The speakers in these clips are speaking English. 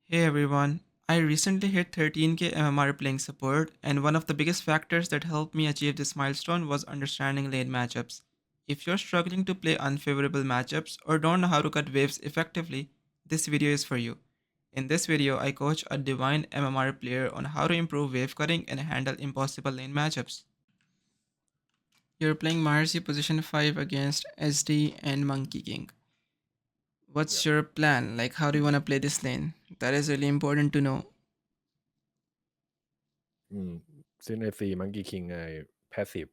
Hey everyone, I recently hit 13k MMR playing support, and one of the biggest factors that helped me achieve this milestone was understanding lane matchups. If you're struggling to play unfavorable matchups or don't know how to cut waves effectively, this video is for you. In this video, I coach a divine MMR player on how to improve wave cutting and handle impossible lane matchups. You're playing Marcy position 5 against SD and Monkey King. Yeah. What's your plan? Like, how do you want to play this lane? That is really important to know. Since I see Monkey King I passive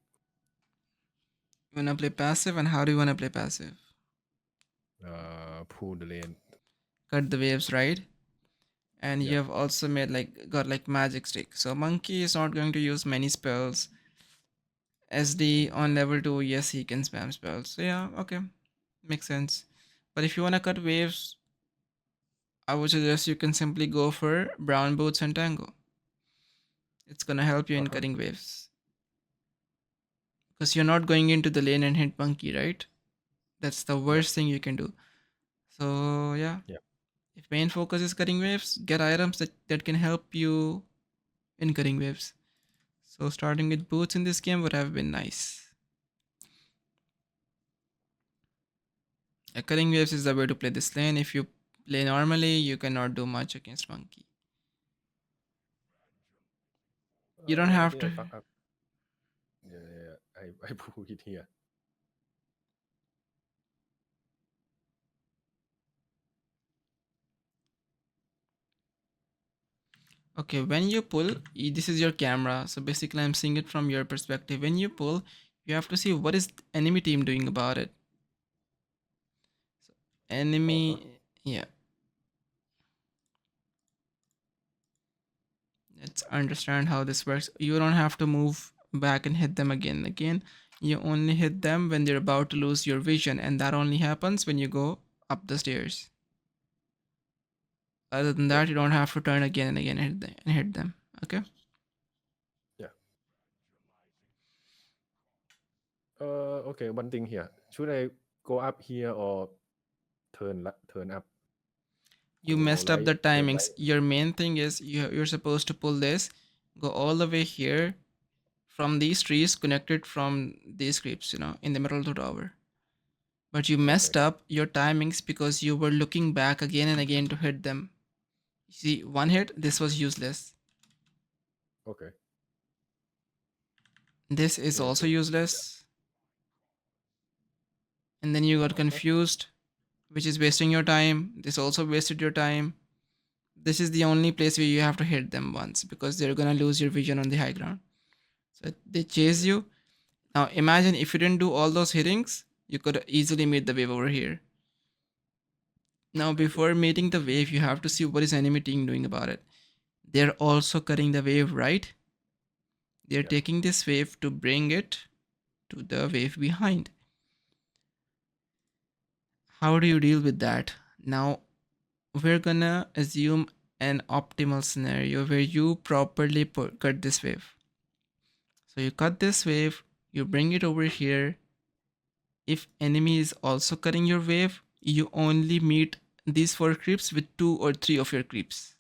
You wanna play passive, and how do you wanna play passive? pull the lane. Cut the waves, right? And Yeah. you have also made got like magic stick. So monkey is not going to use many spells. SD on level 2, yes, he can spam spells. So yeah, okay. Makes sense. But if you wanna cut waves, I would suggest you can simply go for brown boots and tango. It's gonna help you in Uh-huh. cutting waves. Because you're not going into the lane and hit monkey, right? That's the Yeah. worst thing you can do. So yeah. Yeah. If main focus is cutting waves, get items that can help you in cutting waves. So starting with boots in this game would have been nice. Cutting waves is the way to play this lane. If you play normally, you cannot do much against monkey. You don't I have think to. I fuck up. Yeah. I pull it here. Okay, when you pull, this is your camera. So basically, I'm seeing it from your perspective. When you pull, you have to see what is the enemy team doing about it. So Uh-huh. enemy, yeah. Let's understand how this works. You don't have to move back and hit them again and again. You only hit them when they're about to lose your vision, and that only happens when you go up the stairs. Other than Yeah. that, you don't have to turn again and again and hit them. Okay. Yeah. Okay, one thing here. Should I go up here or turn up? You Go messed up right, the turn timings. right. Your main thing is you're supposed to pull this, go all the way here from these trees connected from these creeps, in the middle of the tower. But you Okay. messed up your timings because you were looking back again and again to hit them. See, one hit, this was useless. Okay. This is Okay. also Okay. Yeah. useless. And then you got Uh-huh. confused, which is wasting your time. This also wasted your time. This is the only place where you have to hit them once because they're gonna lose your vision on the high ground. So they chase Yeah. you. Now imagine if you didn't do all those hittings, you could easily meet the wave over here. Now Okay. before meeting the wave, you have to see what is enemy team doing about it. They're also cutting the wave, right? They're Yeah. taking this wave to bring it to the wave behind. How do you deal with that? Now we're gonna assume an optimal scenario where you properly cut this wave. So you cut this wave, you bring it over here. If enemy is also cutting your wave, you only meet these 4 creeps with 2 or 3 of your creeps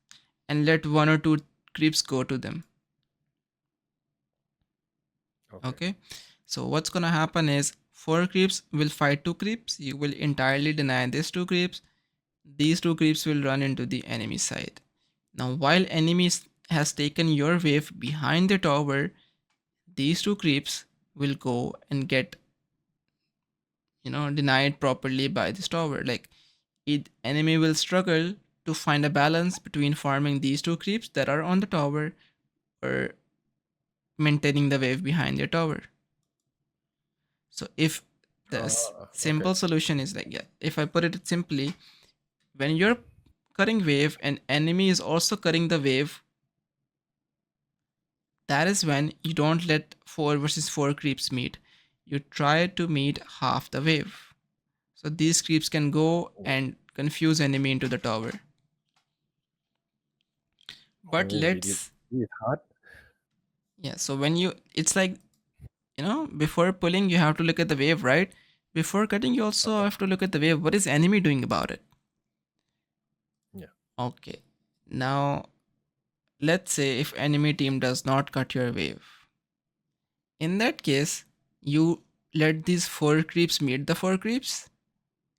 and let 1 or 2 creeps go to them. Okay. Okay, so what's gonna happen is 4 creeps will fight 2 creeps. You will entirely deny these 2 creeps. These 2 creeps will run into the enemy side. Now, while enemies has taken your wave behind the tower, these 2 creeps will go and get denied properly by this tower. Like enemy will struggle to find a balance between farming these 2 creeps that are on the tower or maintaining the wave behind their tower. So if the Okay. simple solution is like, yeah, if I put it simply, when you're cutting wave and enemy is also cutting the wave, that is when you don't let 4 versus 4 creeps meet. You try to meet half the wave. So these creeps can go Oh, and confuse enemy into the tower. But oh, let's it is hard. yeah, so when it's like, before pulling you have to look at the wave, right? Before cutting you also Uh-huh. have to look at the wave. What is enemy doing about it? Yeah. Okay. Now, let's say if enemy team does not cut your wave. In that case, you let these 4 creeps meet the 4 creeps,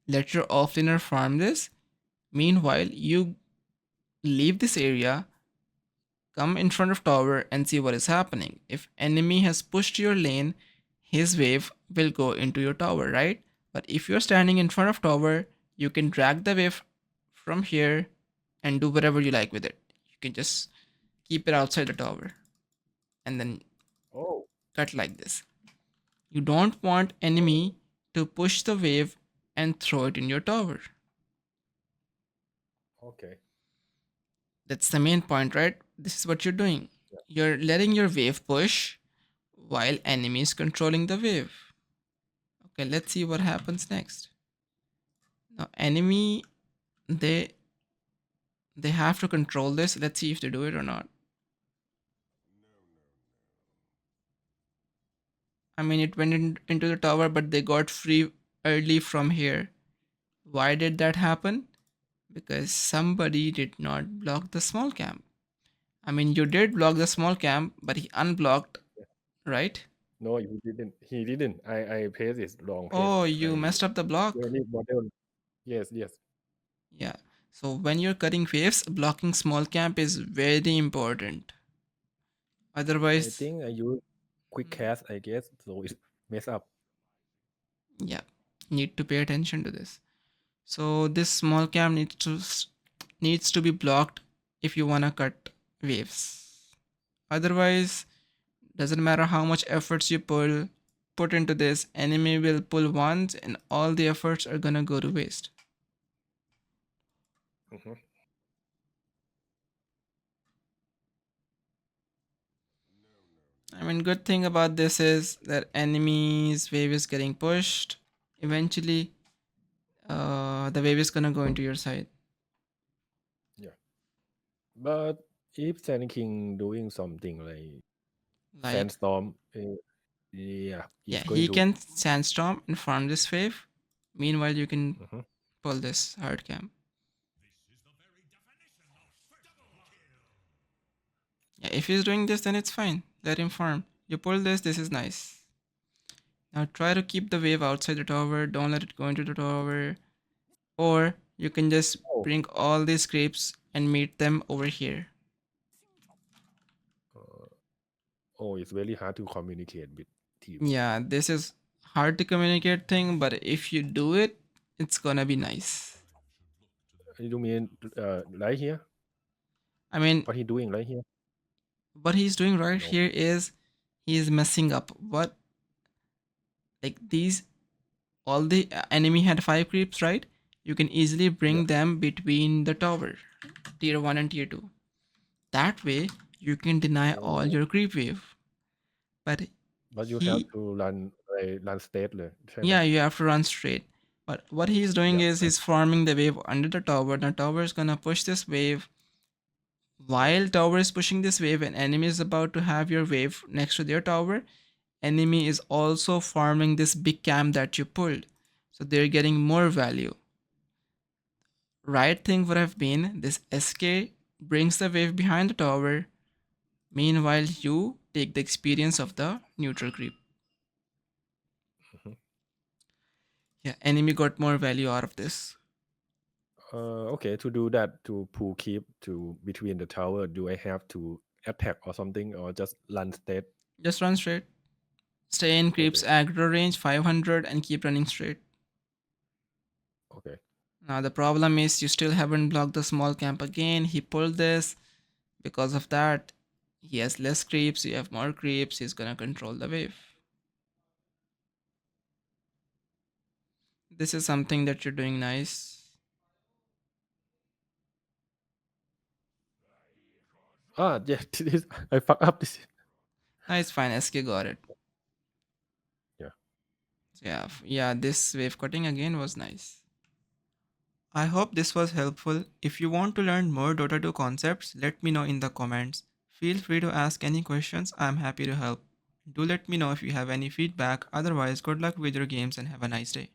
let your offlaner farm this. Meanwhile, you leave this area, come in front of tower and see what is happening. If enemy has pushed your lane, his wave will go into your tower, right? But if you're standing in front of tower, you can drag the wave from here and do whatever you like with it. You can just keep it outside the tower and then Oh, cut like this. You don't want oh, enemy to push the wave and throw it in your tower. okay. That's the main point, right? This is what you're doing. Yeah. You're letting your wave push while enemy is controlling the wave. Okay, let's see what happens next. Now enemy, they they have to control this. Let's see if they do it or not. I mean, it went into the tower, but they got free early from here. Why did that happen? Because somebody did not block the small camp. I mean, you did block the small camp, but he unblocked, Yeah. right? No, he didn't. He didn't. I paste this wrong paste. Oh, you I messed up the block. really model. Yes, yes. Yeah. So when you're cutting waves, blocking small camp is very important. I Otherwise, think I use quick mhm, cast, I guess, so it mess up. yeah, need to pay attention to this. So this small camp needs to be blocked if you wanna cut waves. Otherwise, doesn't matter how much efforts you put into this, enemy will pull once and all the efforts are gonna go to waste. Mhm. I mean, good thing about this is that enemy's wave is getting pushed. Eventually, the wave is gonna go into your side. Yeah. But if Sand King doing something like Like, Sandstorm, yeah, yeah, it's going he to. can sandstorm and farm this wave. Meanwhile, you can Mhm. pull this hard camp. Yeah, if he's doing this, then it's fine. Let him farm. You pull this, this is nice. Now try to keep the wave outside the tower. Don't let it go into the tower. Or you can just Oh, bring all these creeps and meet them over here. uh, oh, it's very hard to communicate with team. Yeah, this is hard to communicate thing, but if you do it, it's gonna be nice. You mean right here? I mean, What he doing right here? what he's doing right No. here is he's messing up. What, like these, all the enemy had 5 creeps, right? You can easily Yeah. bring them between the tower, tier 1 and tier 2. That way, you can deny all Oh, your creep wave. But but you have he, to run state เลยใช่ไหม yeah, you have to run straight. But what he's doing Yeah. is he's farming the wave under the tower. The tower is gonna push this wave. While tower is pushing this wave and enemy is about to have your wave next to their tower, enemy is also farming this big camp that you pulled. So they're getting more value. Right thing would have been this SK brings the wave behind the tower. Meanwhile, you take the experience of the neutral creep. Mhm. Yeah, enemy got more value out of this. Okay, to do that, to pull keep to between the tower, do I have to attack or something, or just run state? Just run straight. Stay in creep's Okay, aggro range 500 and keep running straight. okay. Now the problem is you still haven't blocked the small camp again. He pulled this. Because of that, he has less creeps, you have more creeps, he's gonna control the wave. This is something that you're doing nice. Ah, yeah, this I fuck up this. Nice, fine, SK got it. Yeah. So yeah, this wave cutting again was nice. I hope this was helpful. If you want to learn more Dota 2 concepts, let me know in the comments. Feel free to ask any questions, I'm happy to help. Do let me know if you have any feedback. Otherwise, good luck with your games and have a nice day.